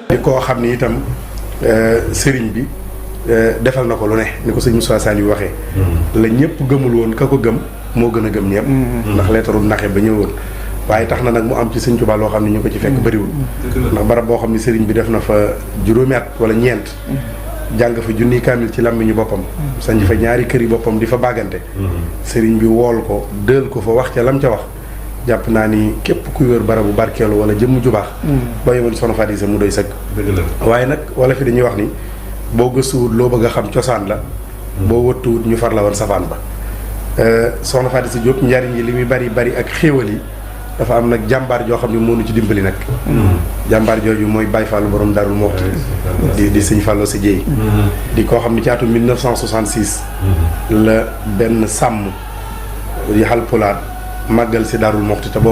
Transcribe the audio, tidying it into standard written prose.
di koo xam ni itam sëriñ bi defal na ko lu ne ni ko sëñ Moussa Sall yu waxee. la ñëpp gëmul woon ka ko gëm moo gën a gëm ñëpp. ndax leetaru naxe ba ñëwoon. waaye tax na nag mu am ci sëñ Tuubaa loo xam ne ñu ko ci fekk bëriwul. ndax barab boo xam ne sëriñ bi def na fa juróomi at wala ñeent. jàng fa junniy kaamil ci làmmiñu boppam. sañ fa ñaari kër yi boppam di fa bàggante. sëriñ bi wool ko dël ko fa wax ca lam ca wax. jàpp naa ni képp kuy wër barabu barkeelu wala jëmm ju baax. boo yemoon soxna Faty Issa mu doy sëkk. waaye nag wala fi dañuy wax ni boo gëstuwut loo bëgg a xam cosaan la. boo wëttuwut ñu far la woon safaan ba. soxna Faty Issa Diop njariñ yi li muy bari bari ak xéewal yi dafa am nag jàmbaar joo xam ne moo nu ci dimbali nag. jàmbaar jooju mooy Baye Fallou borom Darou Mouhty. di sëñ Fallou si Dieye. di koo xam ne ci atum 1966. la benn sàmm yi Haalpulaar màggal si Darou Mouhty te boobu